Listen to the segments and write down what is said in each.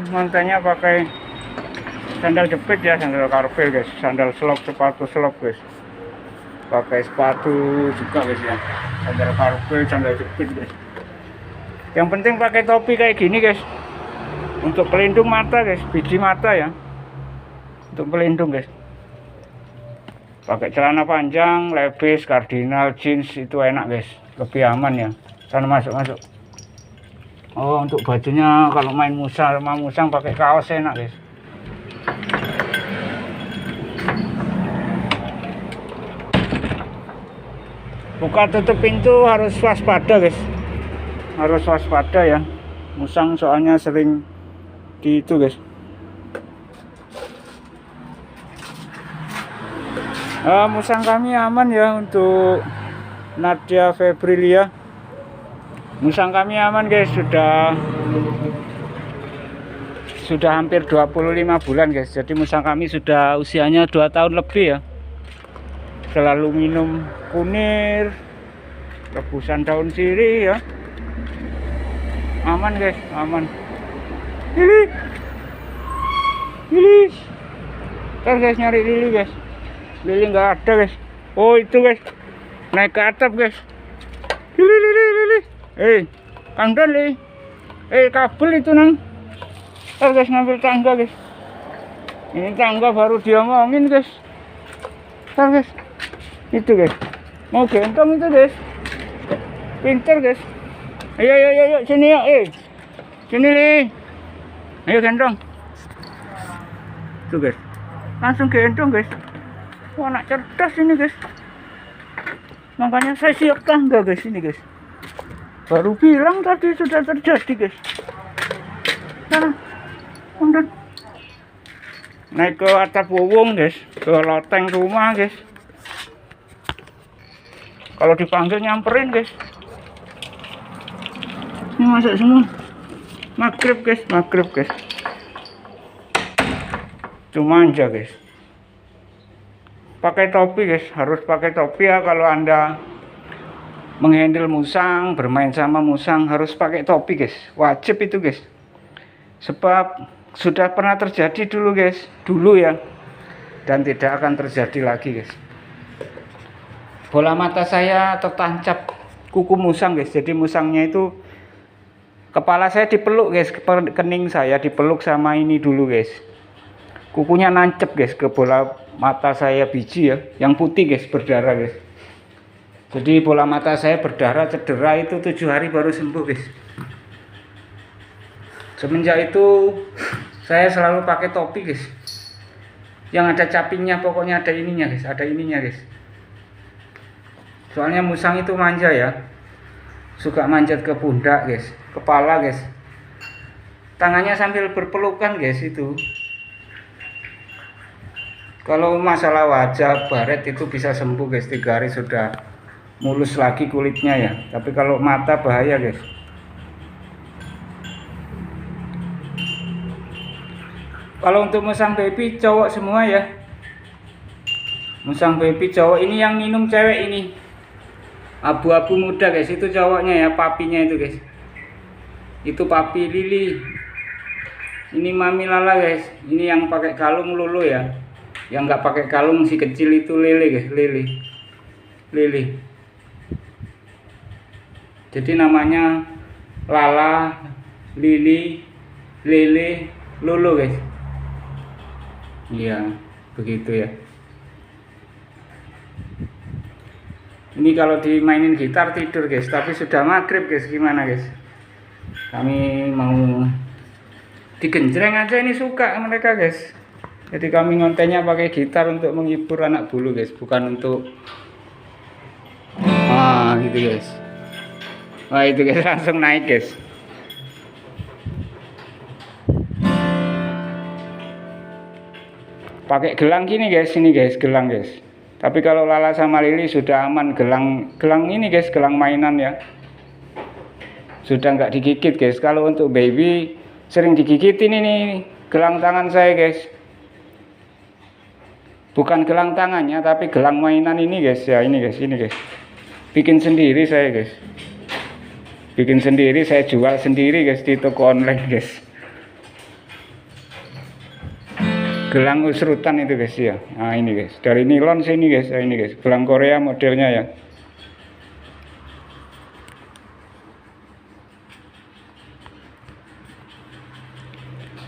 montenya pakai sandal jepit ya, sandal karpel guys, sandal slop, sepatu slop guys, pakai sepatu juga guys ya, sandal karpel, sandal jepit guys. Yang penting pakai topi kayak gini guys, untuk pelindung mata guys, biji mata ya, untuk pelindung guys. Pakai celana panjang, levis, kardinal, jeans itu enak guys, lebih aman ya. Sana masuk. Oh, untuk bajunya kalau main musang pakai kaos enak guys. Buka tutup pintu harus waspada guys, harus waspada ya. Musang soalnya sering di itu guys. Musang kami aman ya, untuk Nadia Febrilia. Musang kami aman guys, sudah hampir 25 bulan guys. Jadi musang kami sudah usianya 2 tahun lebih ya. Selalu minum kunir, rebusan daun sirih ya. Aman guys, aman. Lili. Ntar guys nyari lili guys. Lili nggak ada guys. Oh itu guys, naik ke atap guys. Lili. Kang Don li. Kabel itu nang. Ntar guys ngambil tangga guys. Ini tangga baru diomongin guys. Ntar guys. Itu guys, mau gendong itu guys, pinter guys. Ayo sini ya, sini nih, ayo gendong. Tuh guys, langsung gendong guys. Wah, anak cerdas ini guys. Makanya saya siap tangga guys ini guys. Baru bilang tadi sudah terjadi guys. Nah, kemudian naik ke atap wowong guys, ke loteng rumah guys. Kalau dipanggil nyamperin guys. Ini masuk semua. Maghrib guys. Cuma manja guys. Pakai topi guys, harus pakai topi ya kalau Anda menghandle musang, bermain sama musang harus pakai topi guys. Wajib itu guys. Sebab sudah pernah terjadi dulu guys, ya. Dan tidak akan terjadi lagi guys. Bola mata saya tertancap kuku musang guys. Jadi musangnya itu, kepala saya dipeluk guys, kening saya dipeluk sama ini dulu guys. Kukunya nancep guys ke bola mata saya biji ya, yang putih guys, berdarah guys. Jadi bola mata saya berdarah, cedera itu 7 hari baru sembuh guys. Semenjak itu saya selalu pakai topi guys, yang ada capingnya, pokoknya ada ininya guys, soalnya musang itu manja ya, suka manjat ke pundak guys, kepala guys, tangannya sambil berpelukan guys. Itu kalau masalah wajah baret itu bisa sembuh guys, 3 hari sudah mulus lagi kulitnya ya. Tapi kalau mata bahaya guys. Kalau untuk musang baby cowok semua ya, musang baby cowok. Ini yang minum cewek ini, abu-abu muda guys, itu cowoknya ya, papinya itu guys. Itu papi Lili. Ini mami Lala guys. Ini yang pakai kalung Lulu ya. Yang nggak pakai kalung si kecil itu Lili guys, Lili. Jadi namanya Lala, Lili, Lulu guys. Iya, begitu ya. Ini kalau dimainin gitar tidur guys, tapi sudah maghrib guys, gimana guys? Kami mau digenjreng aja, ini suka mereka guys. Jadi kami ngontennya pakai gitar untuk menghibur anak bulu guys, bukan untuk gitu guys. Wah itu guys, langsung naik guys. Pakai gelang gini guys, ini guys, gelang guys. Tapi kalau Lala sama Lili sudah aman, gelang ini guys, gelang mainan ya. Sudah nggak digigit guys. Kalau untuk baby sering digigitin ini gelang tangan saya guys. Bukan gelang tangannya, tapi gelang mainan ini guys ya, ini guys. Bikin sendiri saya guys. Bikin sendiri, saya jual sendiri guys di toko online guys. Gelang usrutan itu guys ya. Nah ini guys, dari nilon sini guys. Nah, ini guys, gelang Korea modelnya ya.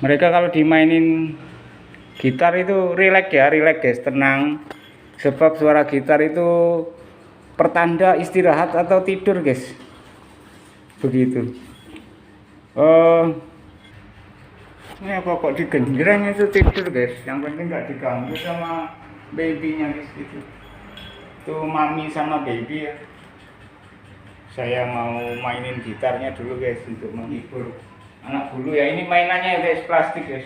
Mereka kalau dimainin gitar itu rileks ya, rileks guys, tenang. Sebab suara gitar itu pertanda istirahat atau tidur guys. Begitu. Ini apa kok digenjreng itu tidur guys. Yang penting nggak diganggu sama babynya guys gitu. Itu mami sama baby ya. Saya mau mainin gitarnya dulu guys untuk menghibur anak bulu ya. Ini mainannya guys, plastik guys.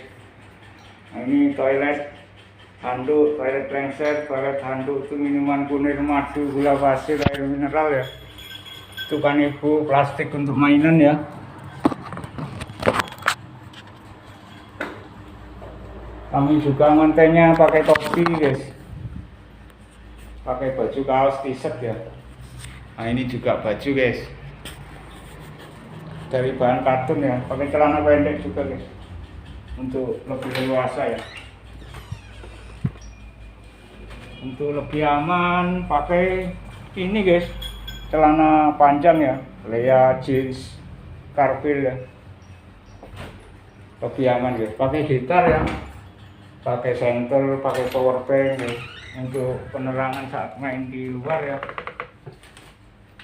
Nah, ini toilet handuk, toilet lengser, toilet handuk, itu minuman kunir, madu, gula pasir, air mineral ya. Itu kan ibu plastik untuk mainan ya. Kami juga ngontennya pakai topi guys, pakai baju kaos t-shirt ya. Nah ini juga baju guys, dari bahan katun ya, pakai celana pendek juga guys, untuk lebih leluasa ya. Untuk lebih aman pakai ini guys, celana panjang ya, Lea jeans karpil ya, lebih aman guys. Pakai gitar ya, pakai senter, pakai power bank guys, untuk penerangan saat main di luar ya.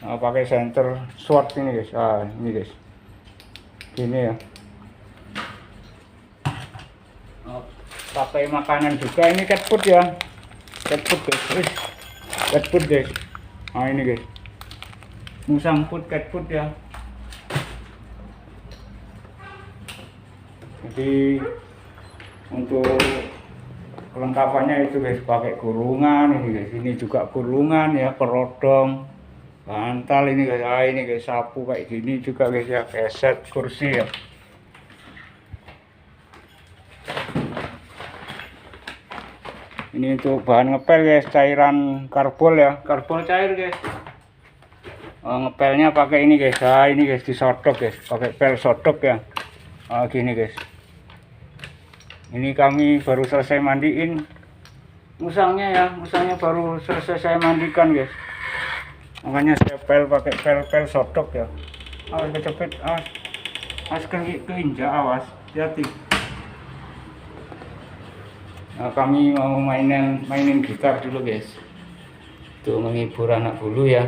Nah, pakai senter short ini guys. Ah ini guys, gini ya. Nah, pakai makanan juga, ini cat food ya, cat food guys, cat food guys. Nah ini guys, musang food, cat food ya. Jadi untuk kelengkapannya itu guys, pakai kurungan ini guys, ini juga kurungan ya, perodong, bantal ini guys. Ah ini guys, sapu kayak gini juga guys ya, keset, kursi ya. Ini untuk bahan ngepel guys, cairan karbol ya, karbol cair guys. Ngepelnya pakai ini guys. Ah ini guys, disodok guys, pakai pel sodok ya. Ah gini guys. Ini kami baru selesai mandiin musangnya ya, musangnya baru selesai saya mandikan guys. Makanya saya pakai pel sodok ya. Awas kecepet, awas keinjak, awas, hati. Nah, kami mau mainin gitar dulu guys, tuh menghibur anak bulu ya.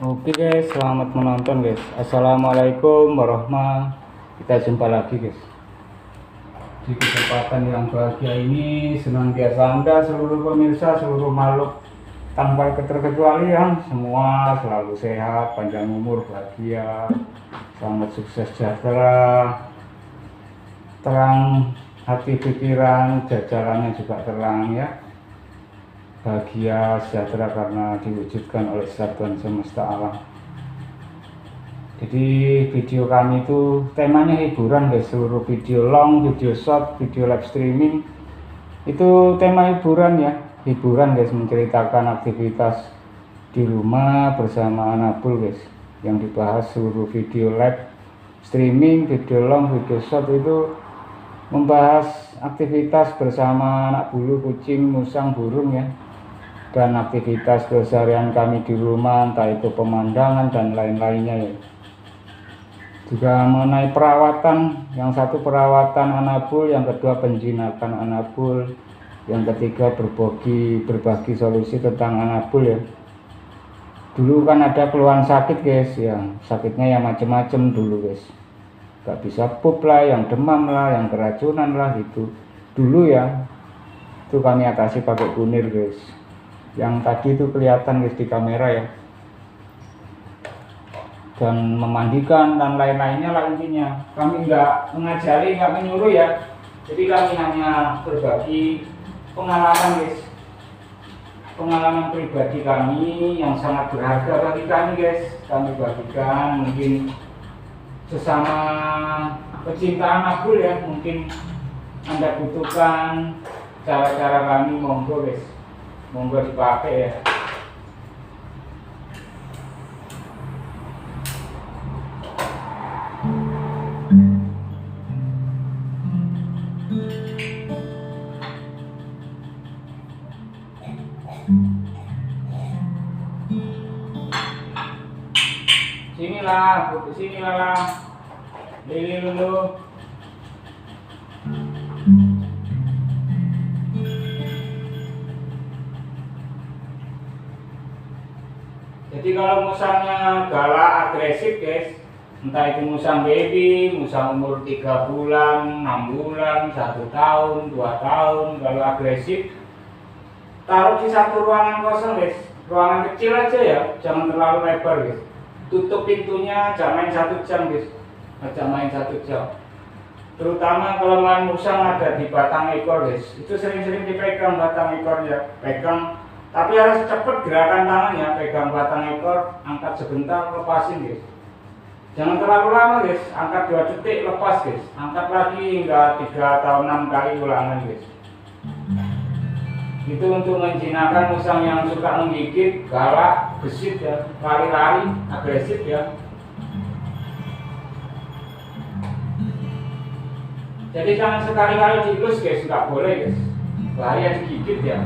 Oke guys, selamat menonton guys. Assalamualaikum warahmatullahi wabarakatuh. Kita jumpa lagi guys. Di kesempatan yang bahagia ini, senantiasa Anda seluruh pemirsa, seluruh makhluk tanpa keterkecualian, semua selalu sehat, panjang umur, bahagia, selamat sukses, sejahtera, terang hati pikiran, jajarannya juga terang ya. Bahagia, sejahtera karena diwujudkan oleh Tuhan semesta alam. Jadi video kami itu temanya hiburan guys, seluruh video long, video short, video live streaming itu tema hiburan ya, hiburan guys, menceritakan aktivitas di rumah bersama Anabul guys. Yang dibahas seluruh video live streaming, video long, video short itu membahas aktivitas bersama anak bulu, kucing, musang, burung ya. Dan aktivitas keseharian kami di rumah, entah itu pemandangan dan lain-lainnya ya. Juga mengenai perawatan, yang satu perawatan Anabul, yang kedua penjinakan Anabul, yang ketiga berbagi solusi tentang Anabul ya. Dulu kan ada keluhan sakit guys ya, sakitnya ya macem-macem dulu guys, gak bisa pup lah, yang demam lah, yang keracunan lah gitu dulu ya. Itu kami atasi pakai kunir guys, yang tadi itu kelihatan guys di kamera ya, dan memandikan dan lain-lainnya lah. Intinya kami nggak mengajari, nggak menyuruh ya, jadi kami hanya berbagi pengalaman guys, pengalaman pribadi kami yang sangat berharga bagi kami guys. Kami bagikan, mungkin sesama pecinta Anabul ya, mungkin Anda butuhkan cara-cara kami, monggo guys, monggo dipakai ya. Sinilah, putih sinilah lah. Lili dulu. Jadi kalau musangnya galak agresif guys, entah itu musang baby, musang umur 3 bulan, 6 bulan, 1 tahun, 2 tahun, kalau agresif taruh di satu ruangan kosong guys, ruangan kecil aja ya, jangan terlalu lebar guys. Tutup pintunya, jangan main 1 jam guys, jangan main 1 jam. Terutama kalau main musang ada di batang ekor guys, itu sering-sering dipegang batang ekornya, pegang. Tapi harus cepat gerakan tangannya, pegang batang ekor, angkat sebentar, lepasin guys. Jangan terlalu lama guys, angkat 2 detik, lepas guys. Angkat lagi hingga 3 atau 6 kali ulangan guys. Itu untuk menjinakkan musang yang suka menggigit, galak, gesit ya, lari-lari, agresif ya. Jadi jangan sekali-kali dielus guys, nggak boleh guys. Bahaya digigit ya.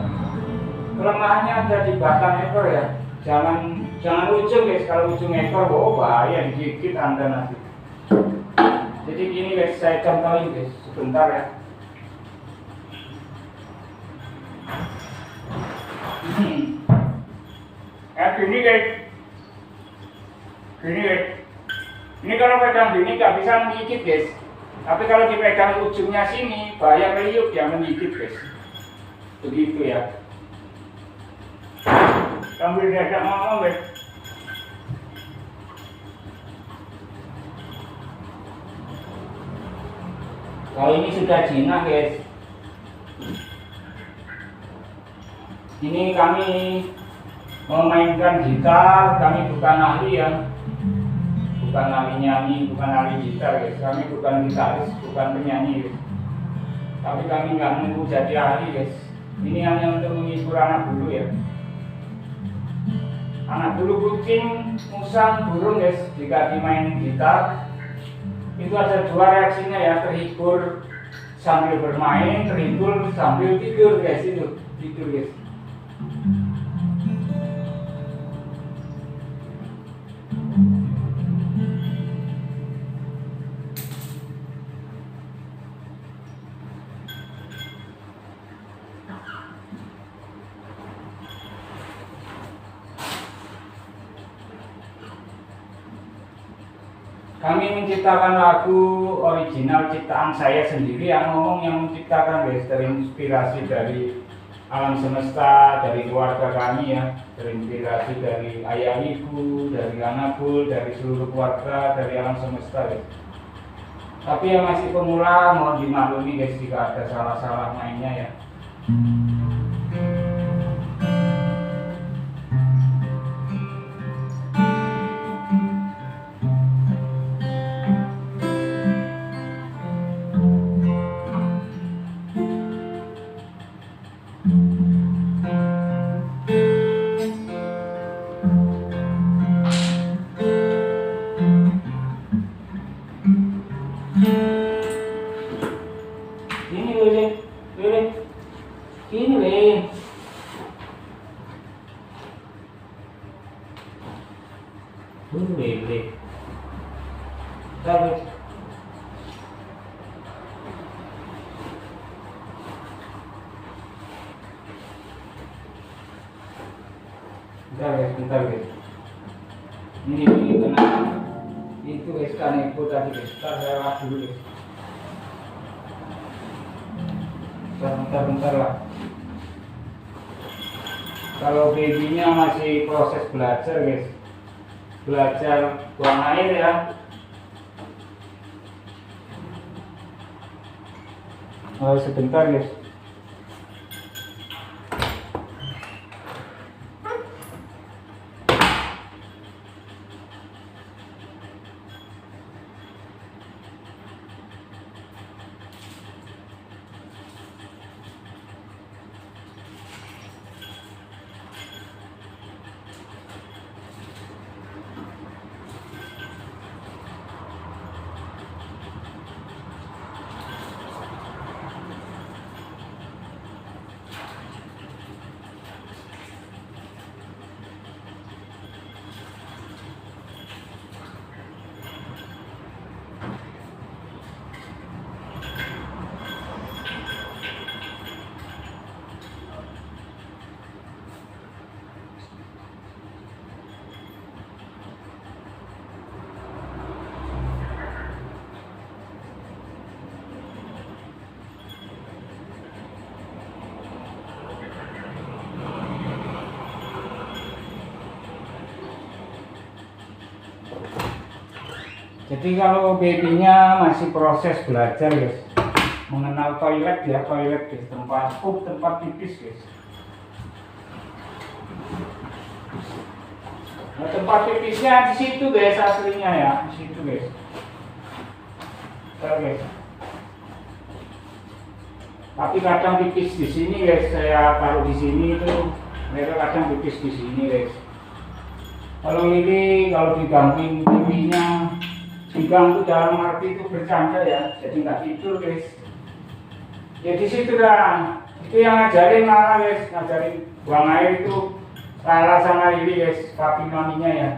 Kelemahannya ada di batang ekor ya. Jangan ujung guys, kalau ujung ekor bahaya digigit Anda nanti. Jadi gini guys, saya contohin guys, sebentar ya. Gini guys. Gini guys. Ini kalau pegang gini nggak bisa menggigit guys. Tapi kalau dipegang ujungnya sini, bahaya meliuk ya, menggigit guys. Begitu ya. Sambil diajak ngomong guys. Kalau ini sudah jinak guys. Ini kami memainkan gitar, kami bukan ahli ya. Bukan ahli nyanyi, bukan ahli gitar guys. Kami bukan gitaris, bukan penyanyi guys. Tapi kami nggak menunggu jadi ahli guys. Ini hanya untuk menghibur anak bulu ya. Anak bulu kucing, musang, burung guys, jika dimain gitar itu ada 2 reaksinya ya, terhibur sambil bermain, terhibur sambil tidur guys, itu tidur guys. Kami menciptakan lagu original ciptaan saya sendiri, yang ngomong yang menciptakan guys, terinspirasi dari alam semesta, dari keluarga kami ya, terinspirasi dari ayah ibu, dari anak bul, dari seluruh keluarga, dari alam semesta guys. Tapi yang masih pemula mohon dimaklumi guys jika ada salah-salah mainnya ya. Ini Lin. Lin. Tapi bentar guys. Ini tenang. Itu guys kanebo tadi guys. Ntar saya lap dulu guys. Bentar lah. Kalau babynya masih proses belajar guys, belajar buang air ya. Oh, sebentar guys. Jadi kalau babynya masih proses belajar guys, mengenal toilet ya, toilet guys, tempat pup, tempat pipis guys. Nah, tempat pipisnya di situ guys, aslinya ya, di situ guys. Bentar, guys. Tapi kadang pipis di sini guys, saya taruh di sini itu, mereka kadang pipis di sini guys. Kalau ini kalau digangguin babynya, diganggu dalam arti itu bercanda ya, jadi nggak tidur guys. Ya di situ dah, itu yang ngajarin Lala guys, ngajarin buang air itu Lala sama Lili guys, papi maminya ya.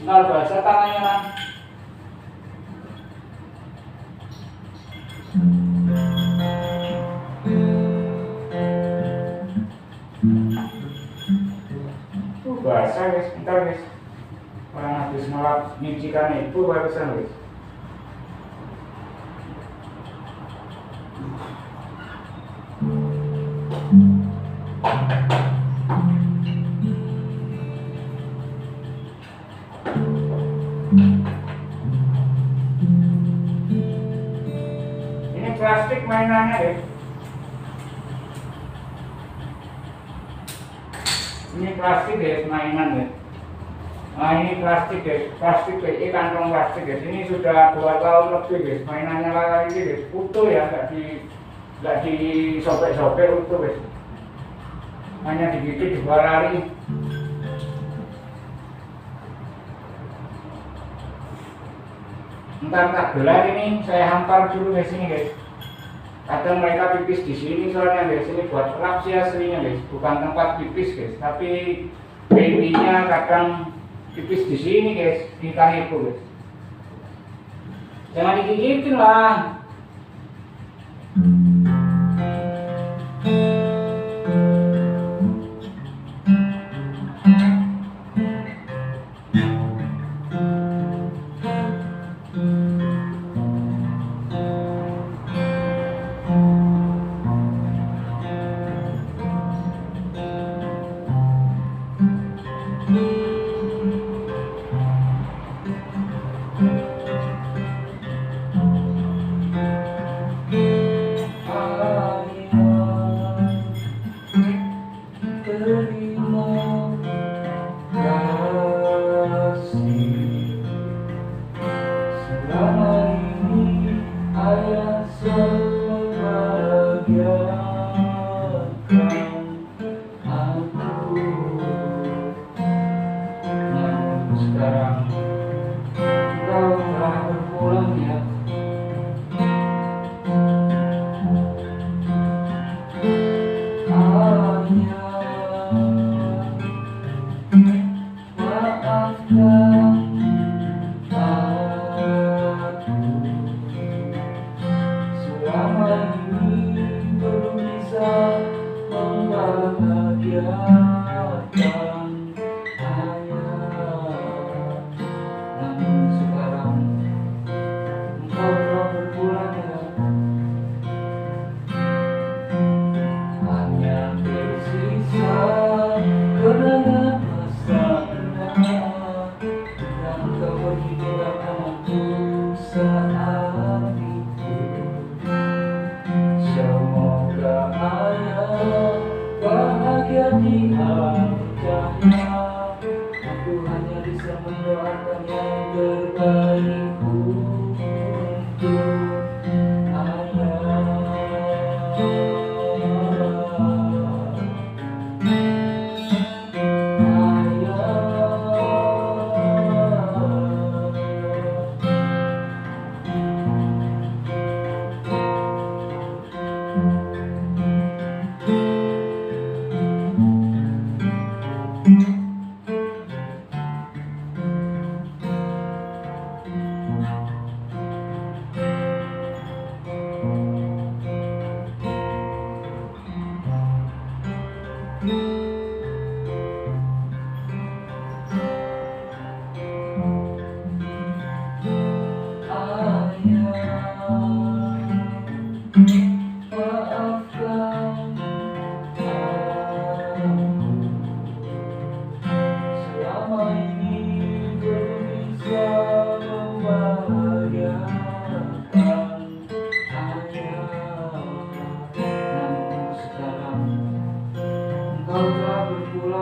Ntar bahasa tangannya lah. Basah guys, bentar guys. Orang habis ngelap nyucikan itu barusan guys. Ini plastik mainannya ya. Ini plastik guys, mainan ya. Nah ini plastik guys, plastik PE, kantong plastik guys. Ini sudah 2 tahun lebih guys, mainannya Lala ini guys, utuh ya, nggak disobek-sobek, utuh guys. Hanya digigit dibawa lari. Entar tak gelar ini, saya hampar dulu guys ini guys. Kadang mereka pipis di sini soalnya guys, ini buat lap sih aslinya guys, bukan tempat pipis guys, tapi babynya kadang pipis di sini guys, di kahiku guys. Jangan digigitin lah. Sekarang kau telah berpulang ya.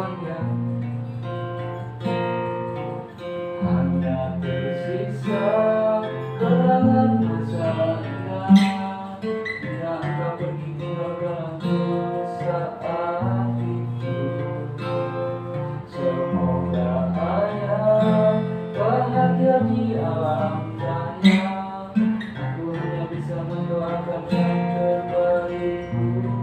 saya hanya tersisa kenangan masa indah yang tak pergi tinggalkanku saat itu. Semoga ayah bahagia di alam raya. Aku hanya bisa mendoakan yang terbaik untuk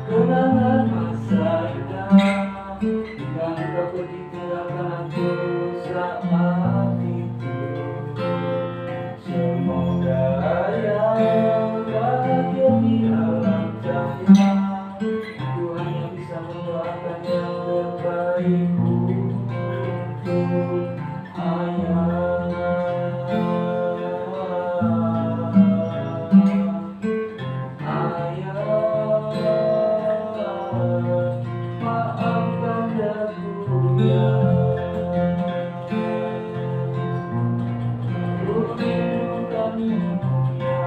kenangan masa indah yang tak pergi tinggalkan aku saat itu. Semoga ayah bahagia di alam cahaya. Aku hanya bisa mendoakan yang terbaik untuk ayah. Maafkan aku ya, ku rindukanmu ya.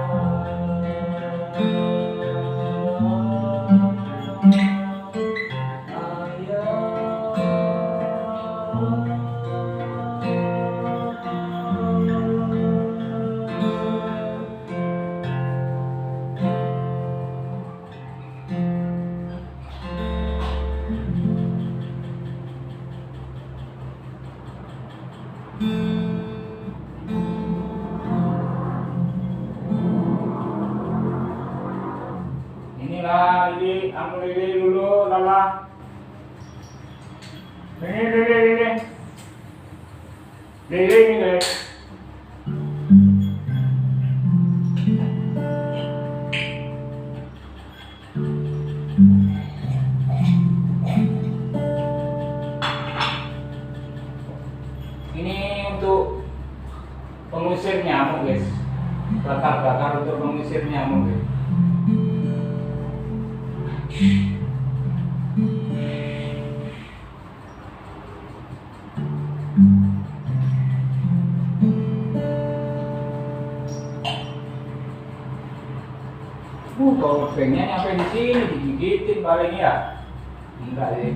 Inilah Lili, aku Lili dulu, Lala. Ini Lili. Lili ini guys. Ini untuk pengusir nyamuk guys. Bakar-bakar untuk mengusir nyamuk guys. Kalau pengen nyampe di sini digigitin paling ya. Enggak sih.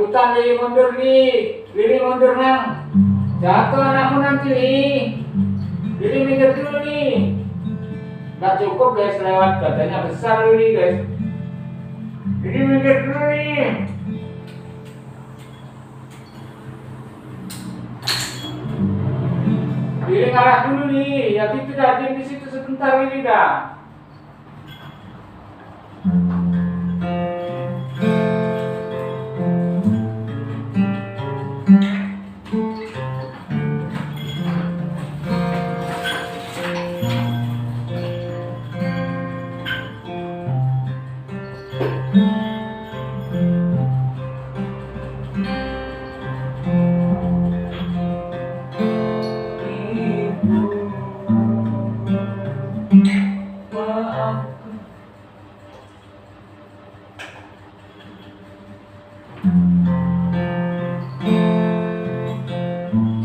Ikutan Lili mundur Lili. Lili mundur nang. Jatuh anakmu nanti Lili. Lili minggir dulu nih. Gak cukup guys lewat badannya besar Lili guys. Lili minggir dulu nih. Lili ngalah dulu nih. Ya gitu dah, diam di situ sebentar Lili dah.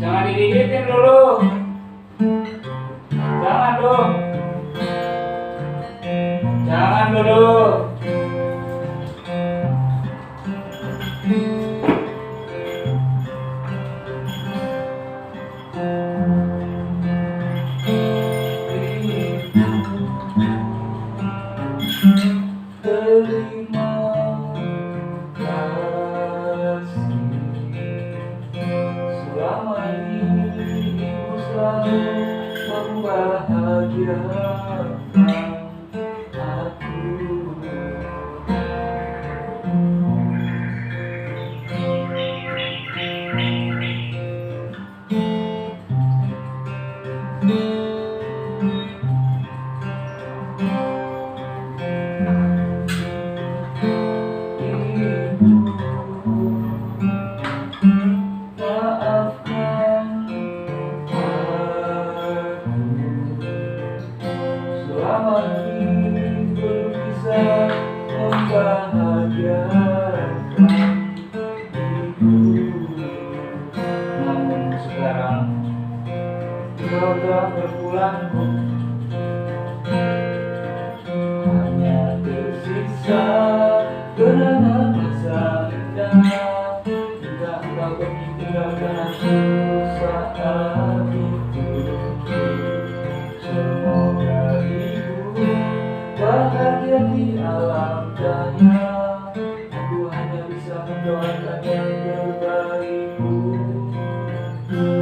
Jangan digigitin dulu. Jangan dong. Jangan dulu. Terima kasih. Selama ini ibu selalu membahagiakan aku. Selama ini belum bisa membahagiakan ibu, namun sekarang kau telah berpulang, hanya tersisa kenangan masa indah. Jika engkau pergi tinggalkan aku saat itu, semoga bahagia di alam daya. Aku hanya bisa mendoakan yang terbaik untuk ibu.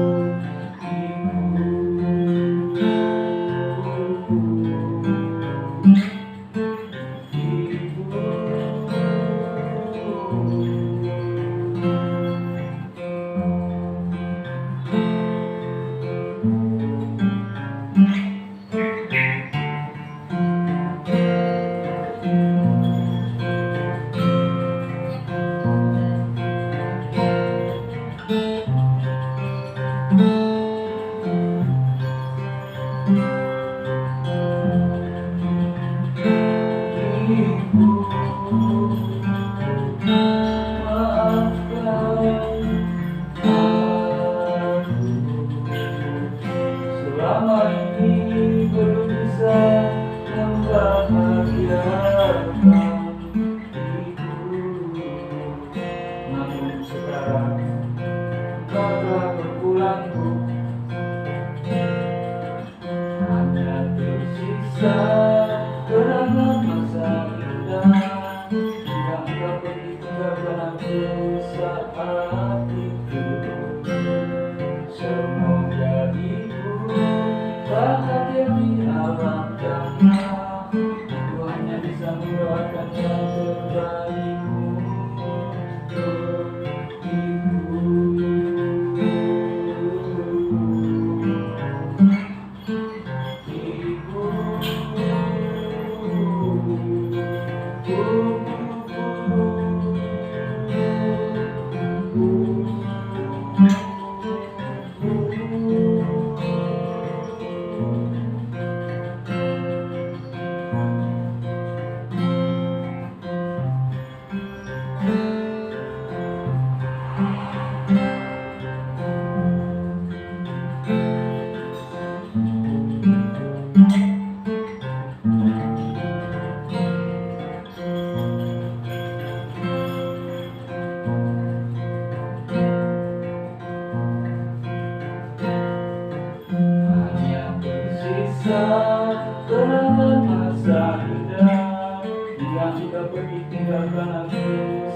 kenangan masa indah yang tak pergi tinggalkan aku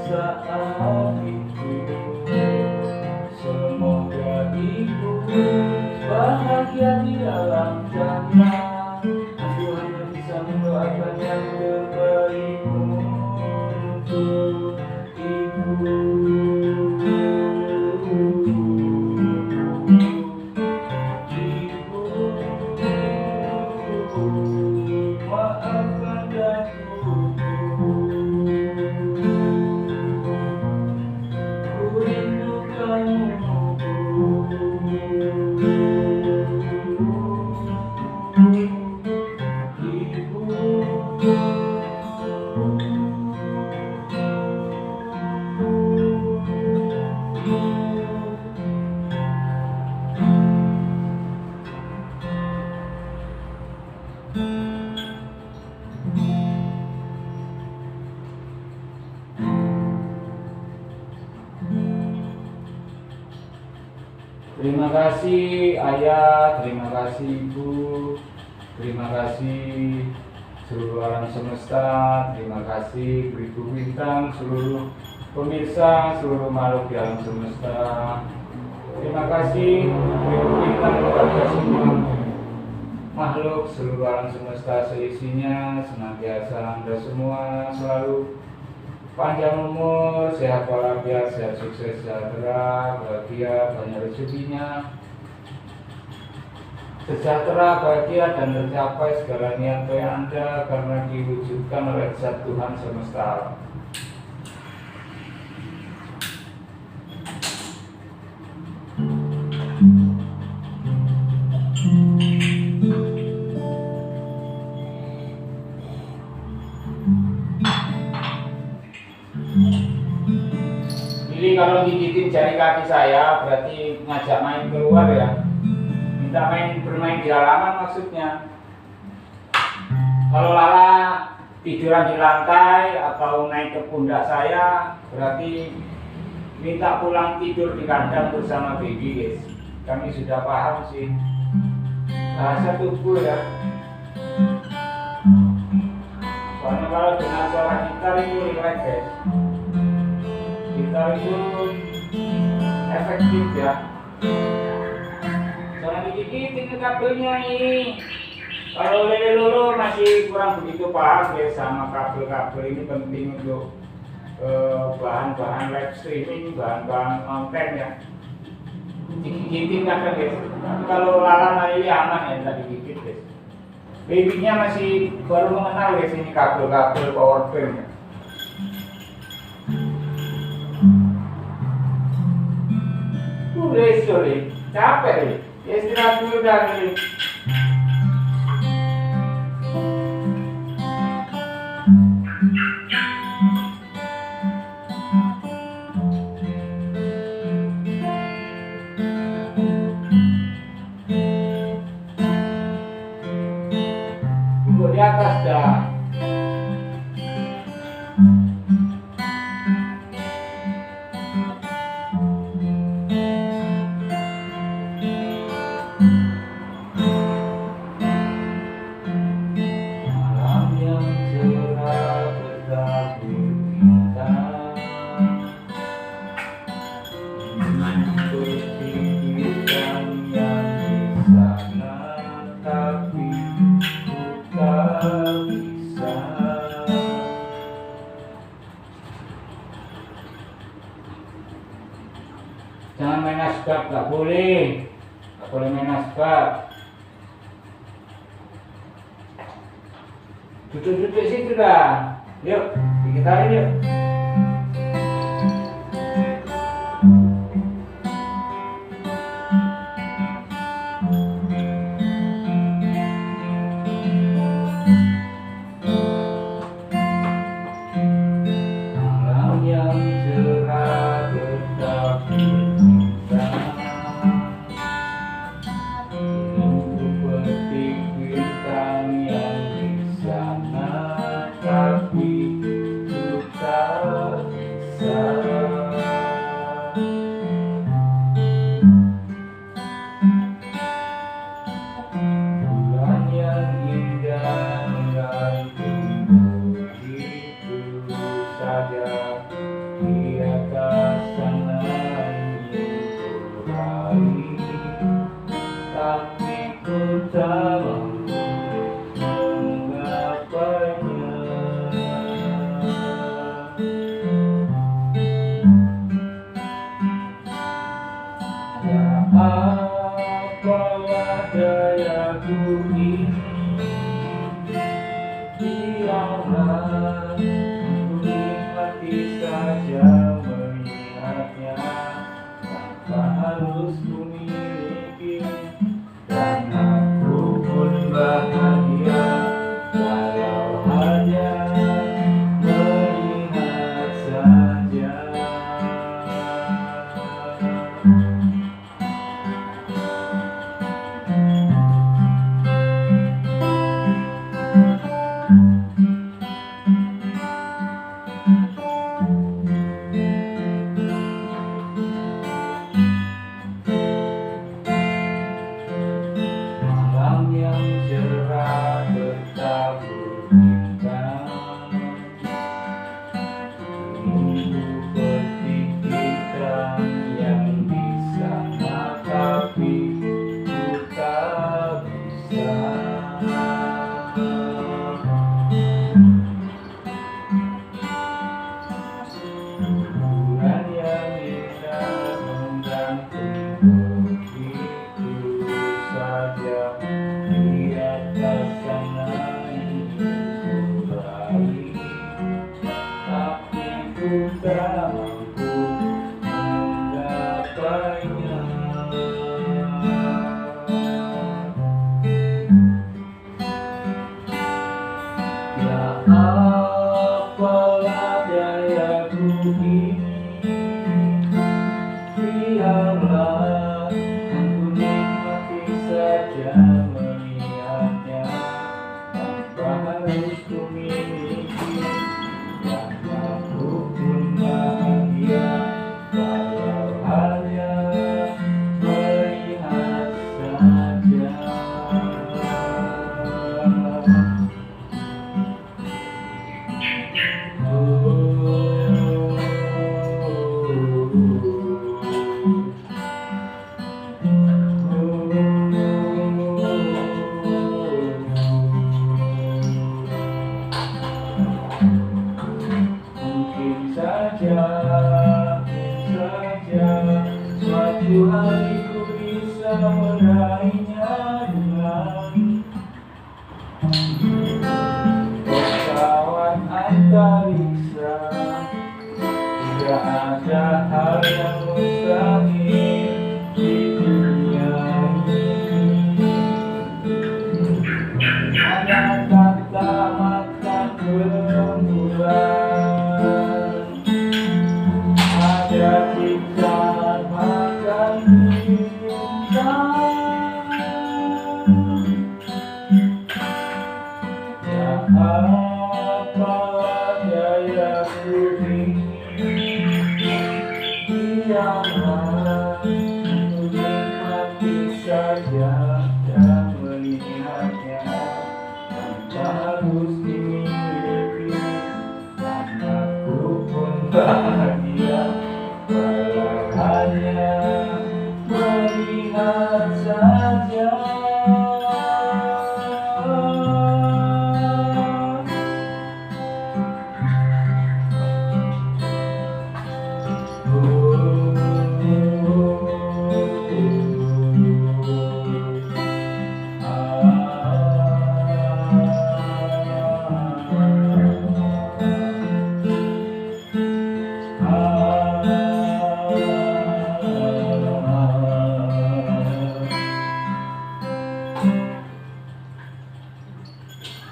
saat itu. Semoga ibu bahagia di alam sana. Aku hanya bisa mendoakan yang terbaik untuk ibu. Maafkan aku, ku rindukanmu. Terima kasih ayah, terima kasih ibu, terima kasih seluruh alam semesta, terima kasih beribu bintang, seluruh pemirsa, seluruh makhluk di alam semesta. Terima kasih beribu bintang kepada semua makhluk seluruh alam semesta seisinya, senantiasa Anda semua selalu panjang umur, sehat walafiat, sehat sukses, sejahtera, bahagia, banyak rezekinya, sejahtera, bahagia, dan tercapai segala niat baik Anda karena diwujudkan oleh Zat Tuhan semesta alam. Jadi kalau gigitin jari kaki saya berarti ngajak main keluar ya, minta bermain di halaman maksudnya. Kalau Lala tiduran di lantai atau naik ke pundak saya berarti minta pulang tidur di kandang bersama baby guys. Kami sudah paham sih bahasa tubuh ya. Soalnya kalau dengan suara gitar itu relax guys. Gitar itu efektif ya. Jangan digigitin ke kabelnya ini. Kalau lele lulu masih kurang begitu paham ya sama kabel-kabel ini penting untuk bahan-bahan live streaming, bahan-bahan konten ya. Digigitin kadang guys. Tapi kalau Lala ini aman ya, tidak digigit guys. Babynya masih baru mengenal guys ini kabel-kabel power bank ya. Sorry, capek nih. Ya istirahat dulu dah nih. Duduk di atas dah. Jangan main asbak, nggak boleh main asbak. Duduk-duduk situ dah. Yuk, digitarin yuk. Malam yang cerah bertabur cinta, menunggu petik bintang yang di sana, tapi ku tak Ya apalah dayaku ini, biarlah ku nikmati saja melihatnya, tanpa harus ku miliki, dan aku pun bahagia walau hanya melihat saja. Malam yang cerah bertabur bintang, minggu petik bintang yang bisa tapi ku tak bisa. Bulan yang indah menggantung begitu saja di atas sana ini kembali, tapi ku tak mampu menggapainya. Ya apalah dayaku ini, biarlah aku nikmati saja melihatnya, tanpa harus ku miliki, dan aku pun bahagia walau hanya melihat saja. Mungkin saja suatu hari ku bisa meraihnya dengan pesawat antariksa. Tidak ada hal yang mustahil di dunia ini, hanya kata makan rembulan, ada ciptaan makan bintang. Ya apalah dayaku ini, biarlah ku nikmati saja dan melihatnya, tanpa harus dimiliki, dan aku pun bahagia walau hanya melihat saja.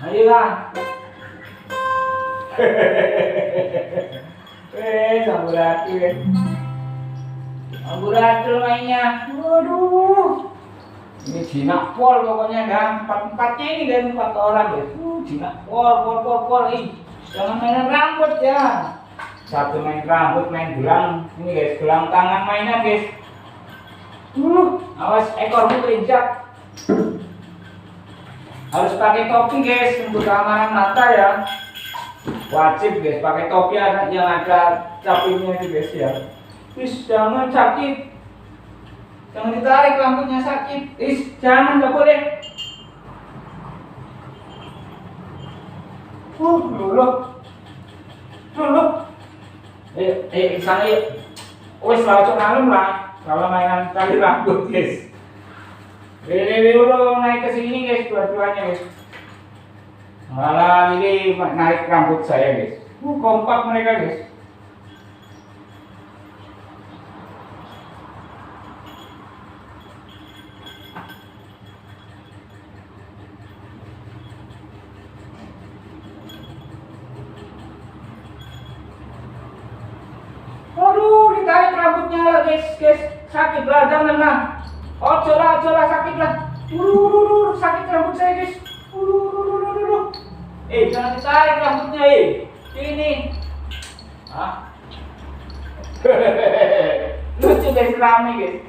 Ayolah. Samburadul. Samburadul mainnya. Waduh. Ini jinak pol pokoknya dah. Empat-empatnya ini dan 4 orang ya. Jinak pol. Jangan mainan rambut ya. Satu main rambut, main gelang. Ini guys, gelang tangan mainnya guys. Awas ekormu kerinjak. Harus pakai topi guys untuk keamanan mata ya. Wajib guys pakai topi yang ada capingnya itu guys ya. Jangan sakit. Jangan ditarik rambutnya sakit. Jangan, nggak boleh. Dulu. Sana yuk. Wes lah cok ngalem lah. kalau mainan tali rambut guys. Lili dulu naik ke sini guys, dua-duanya guys. Malah ini naik rambut saya guys. Kompak mereka guys. Aduh, ditarik rambutnya guys, sakit lah, jangan lah. Ojo lah, sakit lah. Sakit rambut saya guys. Jangan ditarik rambutnya ini. Hah? Lucu guys, rame guys.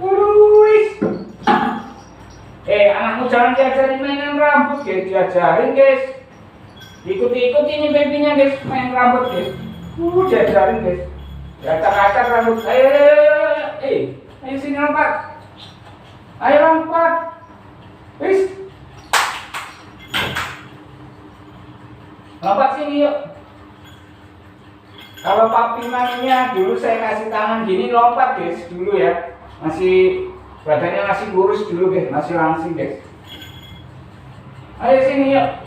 Wis. Anakmu jangan diajarin mainan rambut guys, diajarin guys. Ikut ini babynya guys, main rambut guys. Diajarin guys. Acak-acak rambut. Ayo sini lompat. Ayo lompat. Wis. Lompat sini yuk. Kalau papi mainnya dulu saya kasih tangan gini lompat guys dulu ya. Masih badannya masih lurus dulu guys, masih langsing guys. Ayo sini yuk.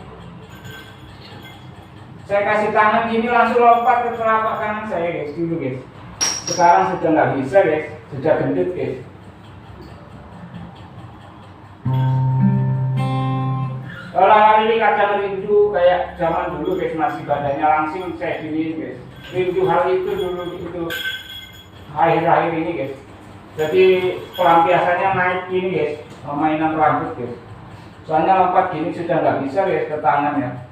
Saya kasih tangan gini langsung lompat ke telapak kanan saya guys dulu guys. Sekarang sudah nggak bisa guys, sudah gendut guys. Kalau ini kadang rindu kayak zaman dulu guys, masih badannya langsing saya gini guys. Rindu hal itu dulu itu akhir-akhir ini guys. Jadi pelampiasannya naik gini guys, mainan rambut guys. Soalnya lompat gini sudah nggak bisa guys ke tangannya.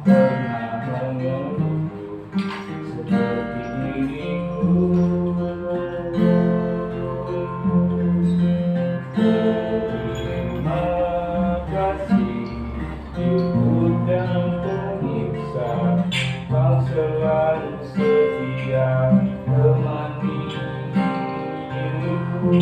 pernah mengeluh seperti dirimu. Terima kasih ibu dan pemirsa, kau selalu setia temani hidupku.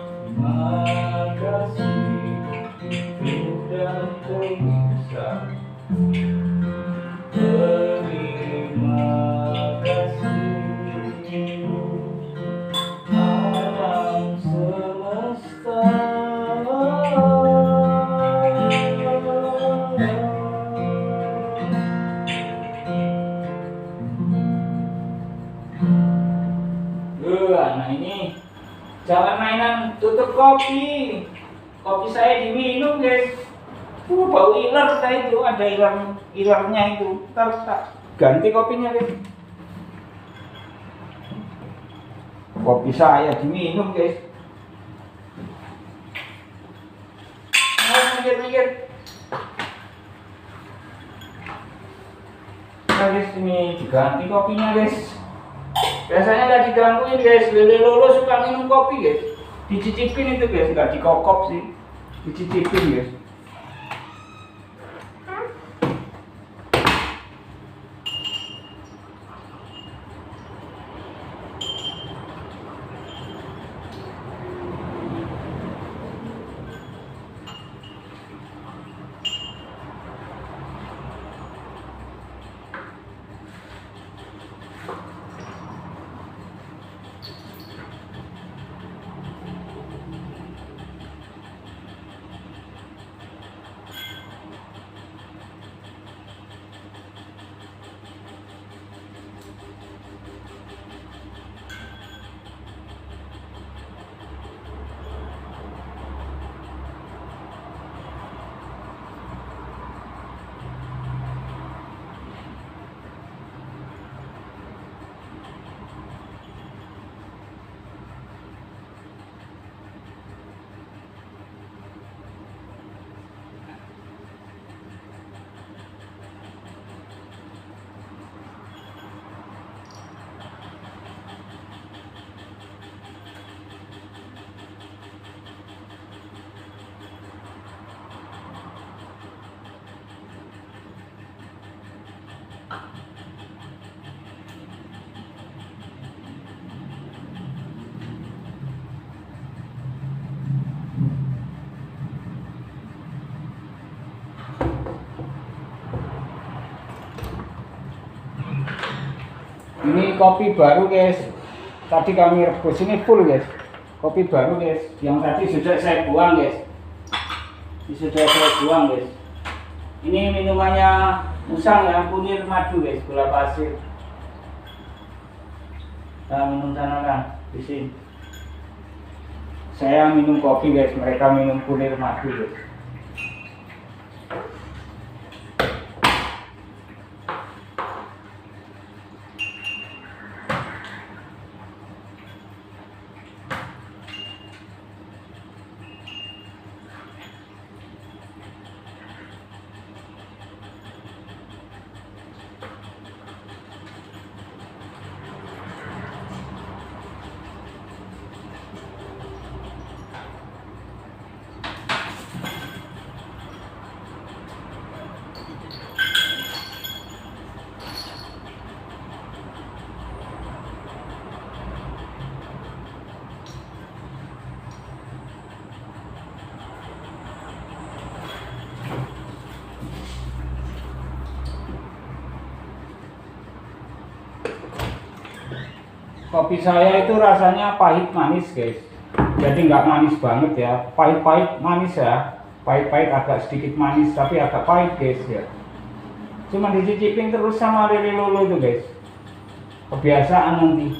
Terima kasih ibu dan pemirsa, terima kasih alam semesta. Nah ini jangan mainan tutup kopi. Kopi saya diminum guys. Bau iler tadi itu, ada ilernya itu. Ntar tak ganti kopinya guys. Kopi saya diminum guys. Minggir. Nah guys, ini diganti kopinya guys. Biasanya nggak digangguin guys. Lele Lolo suka minum kopi guys. Dicicipin itu guys, nggak dikokop sih. Dicicipin guys. Ini kopi baru guys. Tadi kami rebus, ini full guys. Kopi baru guys. Yang tadi sudah saya buang guys. Ini sudah saya buang guys. Ini minumannya Musang ya, punir madu guys, gula pasir. Kita minum sana kan, di sini. Saya minum kopi guys, mereka minum punir madu guys. Kopi saya itu rasanya pahit manis guys, jadi nggak manis banget ya, pahit-pahit manis ya, pahit-pahit agak sedikit manis tapi agak pahit guys ya. Cuma dicicipin terus sama Lele Lolo itu guys. kebiasaan nanti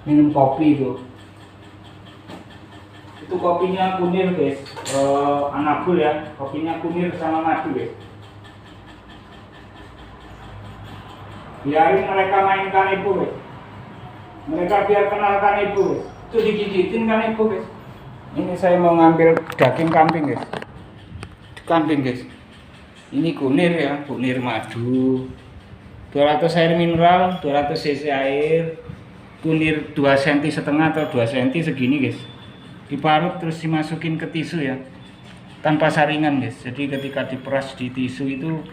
minum kopi itu kopinya kunir guys, anabul ya, kopinya kunir sama madu guys. Biarin mereka main kanebo guys, mereka biar kenal kanebo guys, itu digigitin kanebo guys. Ini saya mau ngambil daging kambing guys, ini kunir ya, kunir madu 200 air mineral, 200 cc air, kunir 2 cm setengah atau 2 cm segini guys, diparut terus dimasukin ke tisu ya, tanpa saringan guys. Jadi ketika diperas di tisu itu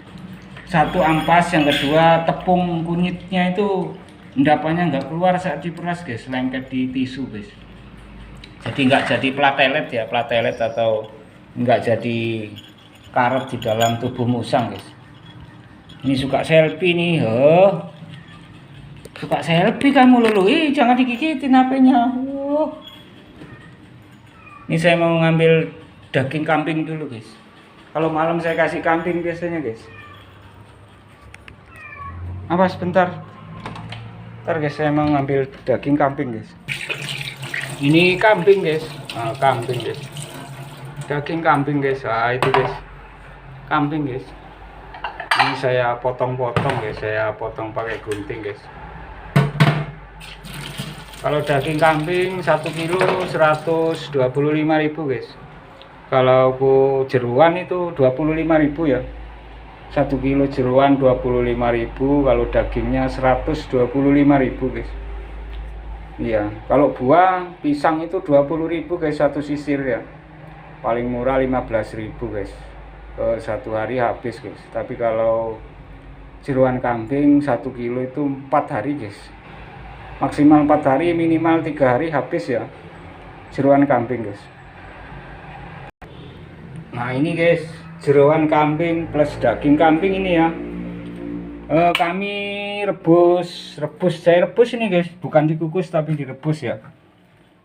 satu ampas, yang kedua tepung kunyitnya itu endapannya nggak keluar saat diperas guys, lengket di tisu guys. Jadi nggak jadi platelet ya, platelet atau nggak jadi karet di dalam tubuh musang guys. Ini suka selfie nih, suka selfie kamu lulu, jangan digigitin HP-nya. Ini saya mau ngambil daging kambing dulu guys. Kalau malam saya kasih kambing biasanya guys. Apa sebentar? Ntar guys, saya mau ngambil daging kambing guys. Ini kambing guys, kambing guys, daging kambing guys. Itu guys, kambing guys. Ini saya potong-potong guys, saya potong pakai gunting guys. Kalau daging kambing 1 kilo 125.000 guys. Kalau jeruan itu 25.000 ya. 1 kilo jeruan 25.000, kalau dagingnya 125.000 guys. Iya, kalau buah pisang itu 20.000 guys, satu sisir ya. Paling murah 15.000 guys. Satu hari habis guys. Tapi kalau jeruan kambing 1 kilo itu 4 hari guys. Maksimal 4 hari, minimal 3 hari habis ya jeruan kambing guys. Nah ini guys, jeruan kambing plus daging kambing ini ya. Kami saya rebus ini guys, bukan dikukus tapi direbus ya.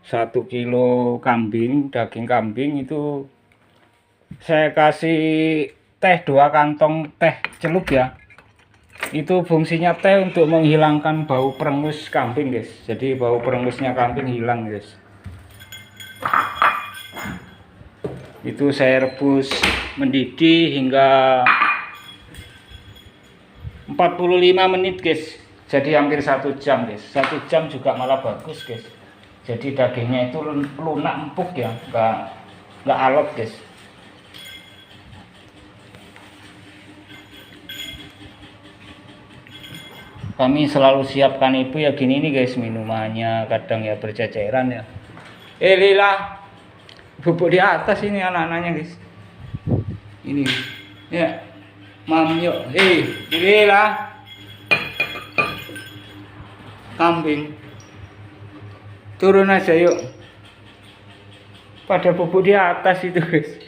1 kilo kambing, daging kambing itu saya kasih teh 2 kantong teh celup ya. Itu fungsinya teh untuk menghilangkan bau perengus kambing guys. Jadi bau perengusnya kambing hilang guys. Itu saya rebus mendidih hingga 45 menit guys. Jadi hampir 1 jam guys. 1 jam juga malah bagus guys. Jadi dagingnya itu lunak empuk ya, nggak alot guys. Kami selalu siapkan ibu ya gini nih guys, minumannya kadang ya berceceran ya. Lila, bubuk di atas ini anak-anaknya guys. Ini ya, mam yuk, Lila, kambing, turun aja yuk. Pada bubuk di atas itu guys.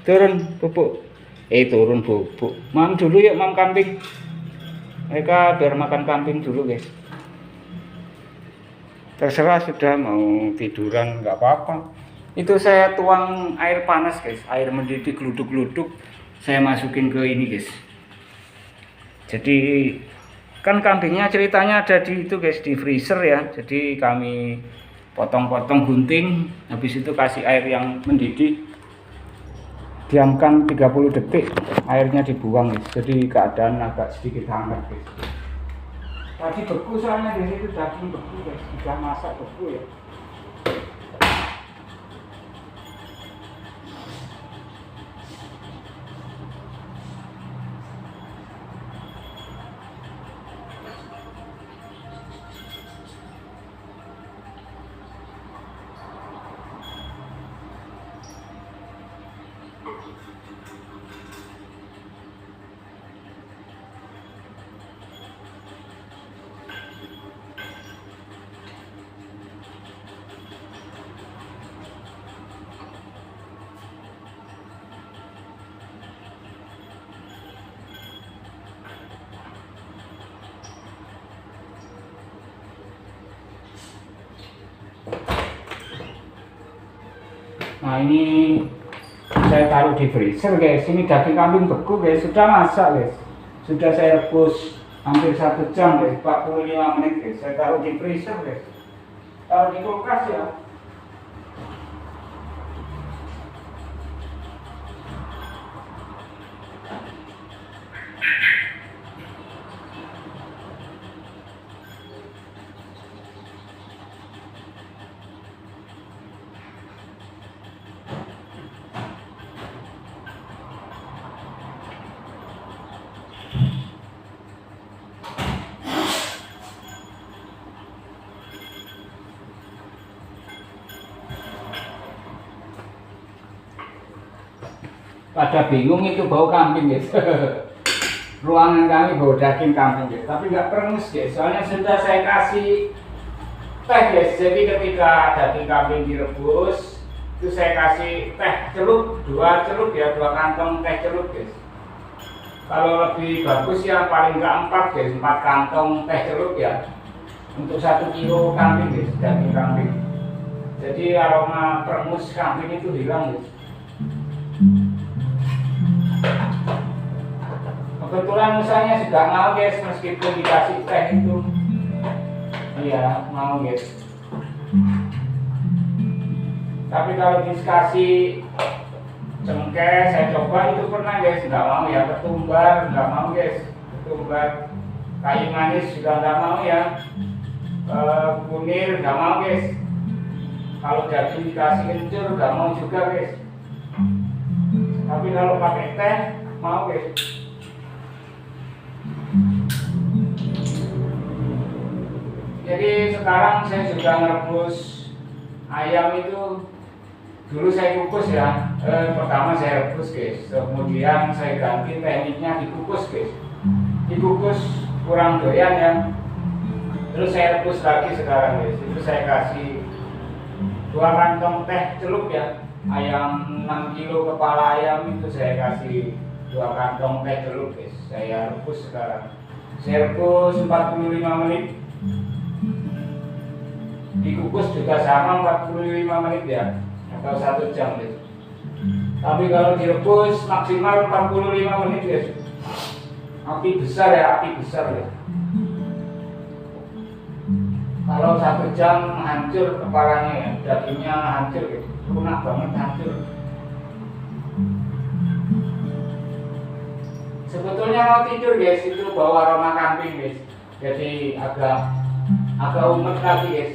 Turun bubuk, turun bubuk. Mam dulu yuk, mam kambing. Mereka biar makan kambing dulu guys. Terserah sudah mau tiduran nggak apa-apa. Itu saya tuang air panas guys, air mendidih gluduk-gluduk, saya masukin ke ini guys. Jadi kan kambingnya ceritanya ada di itu guys, di freezer ya. Jadi kami potong-potong gunting, habis itu kasih air yang mendidih, diamkan 30 detik, airnya dibuang guys. Jadi keadaan agak sedikit hangat guys. Tadi beku soalnya di situ daging beku guys, sudah masak beku ya. Nah ini saya taruh di freezer guys. Ini daging kambing beku guys, sudah masak guys, sudah saya rebus hampir 1 jam guys, 45 menit guys. Saya taruh di freezer guys, taruh di kulkas ya. Pada bingung itu bau kambing guys. Ruangan kami bau daging kambing guys, tapi nggak perengus guys, soalnya sudah saya kasih teh guys. Jadi ketika daging kambing direbus itu saya kasih teh celup, 2 celup ya, 2 kantong teh celup guys. Kalau lebih bagus ya paling nggak 4 guys, 4 kantong teh celup ya untuk 1 kilo kambing guys, daging kambing. Jadi aroma perengus kambing itu hilang guys. Kebetulan musanya juga mau guys, meskipun dikasih teh itu. Iya, mau guys. Tapi kalau dikasih cengkeh, saya coba itu pernah guys, nggak mau ya. Ketumbar, nggak mau guys. Ketumbar, kayu manis juga nggak mau ya. Kunir, nggak mau guys. Kalau daging dikasih kencur, nggak mau juga guys. Tapi kalau pakai teh, mau guys. Jadi sekarang saya sudah merebus ayam itu. Dulu saya kukus ya, pertama saya rebus guys, kemudian saya ganti tekniknya dikukus guys. Dikukus kurang doyan ya, terus saya rebus lagi sekarang guys. Itu saya kasih 2 kantong teh celup ya, ayam 6 kilo kepala ayam itu saya kasih 2 kantong teh celup guys. Saya rebus sekarang, saya rebus 45 menit. Dikukus juga sama 45 menit ya, atau 1 jam guys. Tapi kalau direbus maksimal 45 menit guys. Api besar ya, api besar ya. Kalau 1 jam hancur kepalanya ya, dagingnya hancur guys, lunak banget hancur. Sebetulnya mau tidur guys, itu bau aroma kambing guys. Jadi agak umet lagi guys.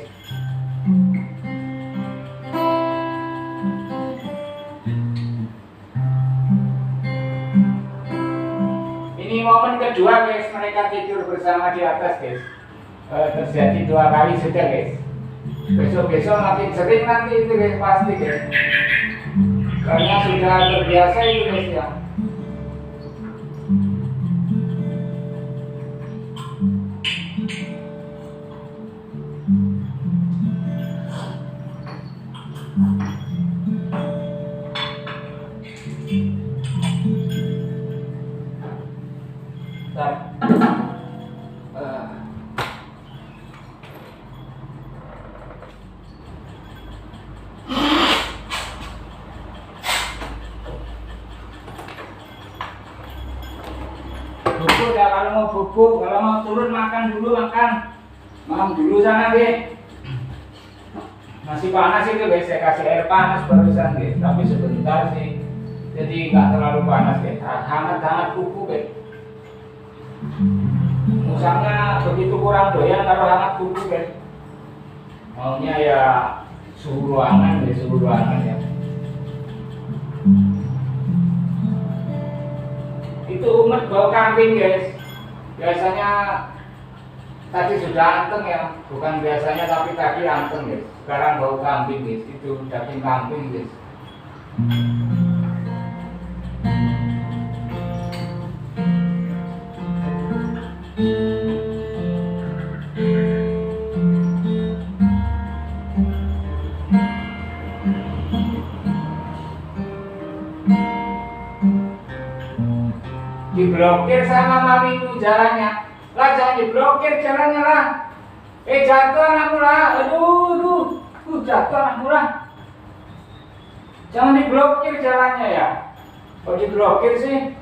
Ini momen kedua guys, mereka tidur bersama di atas guys. Terjadi 2 kali sudah guys. Besok-besok makin sering nanti itu guys, pasti guys. Karena sudah terbiasa itu guys ya. Bubuk ya, kalau mau bubuk, kalau mau turun makan dulu, makan dulu sana deh. Masih panas itu guys, saya kasih air panas barusan guys, tapi sebentar sih, jadi nggak terlalu panas guys, hangat-hangat kuku guys. Musangnya begitu kurang doyan kalau hangat kuku guys. Maunya ya suhu ruangan guys, suhu ruangan ya. Itu umet bau kambing guys. Biasanya tadi sudah anteng ya, bukan biasanya tapi tadi anteng guys. Sekarang bau kambing guys, itu daging kambing guys. Diblokir sama mamimu jalannya. Lah jangan diblokir jalannya lah. Jatuh anakmu lah. Aduh, jatuh anakmu lah. Jangan diblokir jalannya ya. Kalau diblokir sih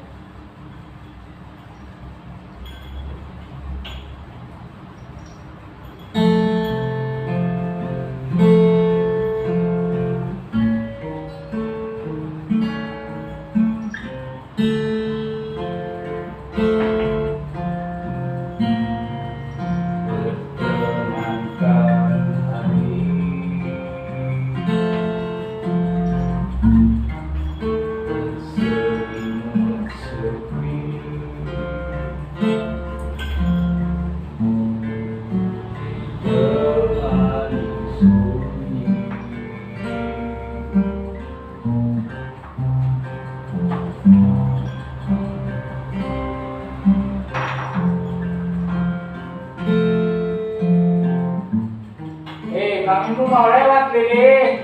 Suamimu mau lewat, Lili.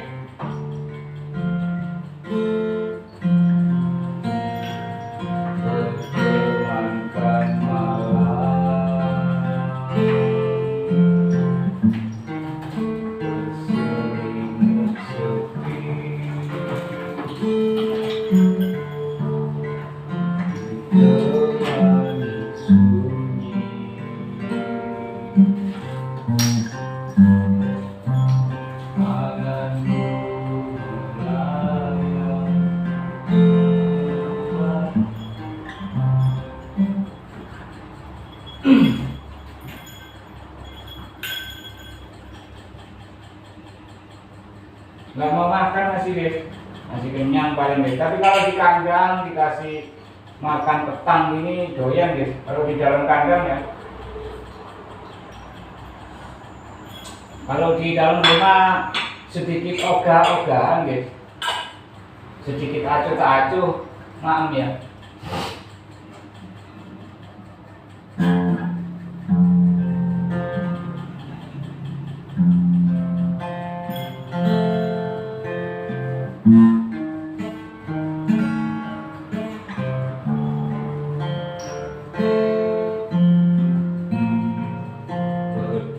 Bertemankan malam, berselimut sepi, ditemani sunyi. Anganmu melayang, nggak mau makan masih guys, masih kenyang paling guys. Tapi kalau di kandang dikasih makan petang ini doyan guys. Kalau di dalam kandang ya. Kalau di dalam rumah sedikit ogah-ogahan guys, sedikit acuh-acuh, maaf ya.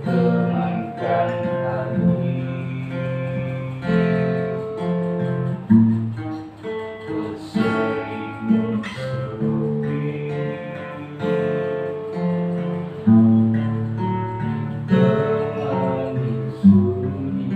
Bertemankan hari, berselimut sepi, temani sunyi.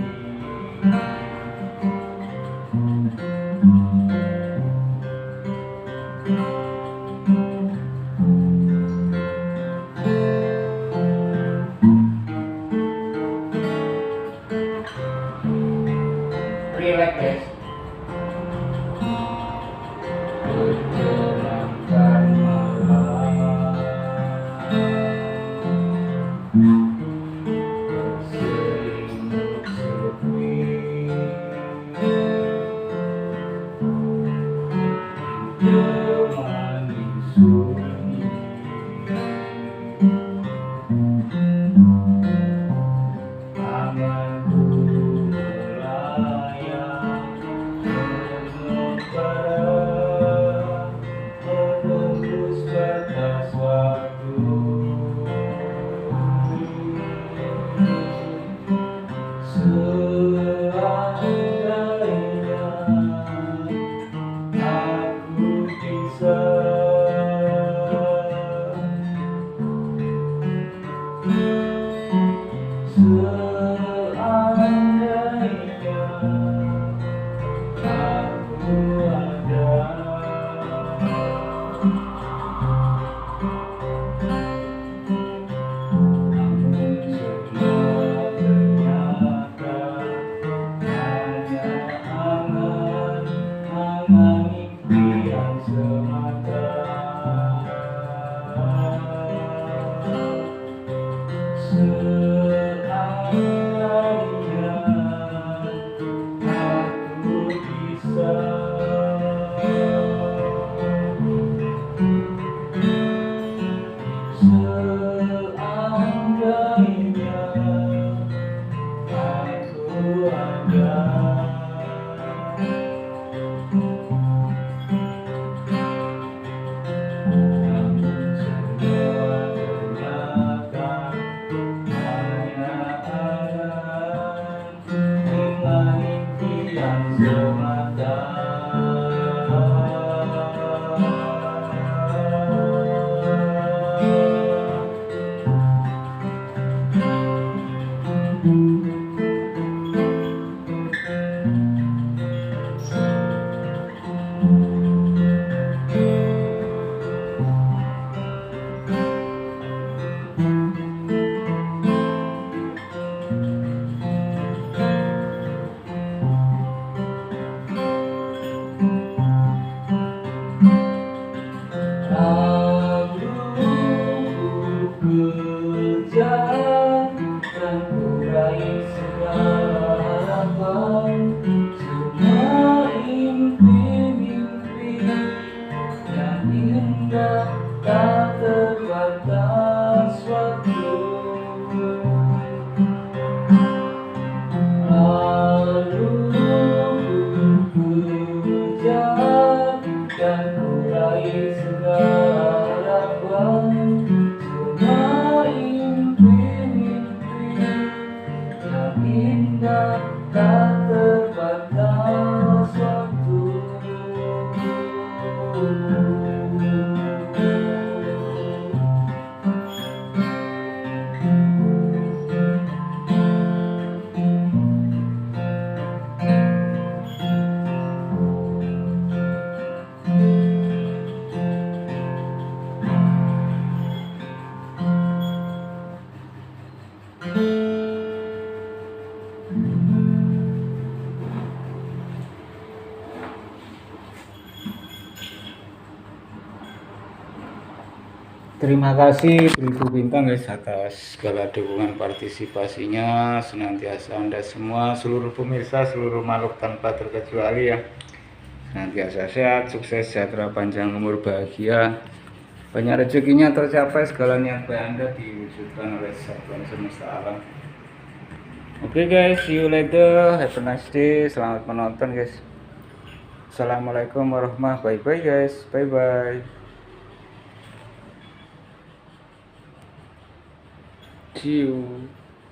Relax guys. Bertemankan malam, berselimut sepi, ditemani sunyi. Anganku melayang, mengembara, menembus batas waktu. Seandainya aku bisa seandainya aku ada, namun semua ternyata hanya angan-angan impian semata. Seandainya aku bisa seandainya aku ada, namun semua ternyata Terima kasih Beribu Bintang guys atas segala dukungan partisipasinya, senantiasa Anda semua seluruh pemirsa, seluruh makhluk tanpa terkecuali ya, senantiasa sehat, sukses, sejahtera, panjang umur, bahagia, banyak rezekinya tercapai, segala niat baik Anda diwujudkan oleh Sang Semesta Alam. Oke guys, see you later, have a nice day, selamat menonton guys. Assalamualaikum warahmatullahi wabarakatuh, bye bye guys, bye bye. See you.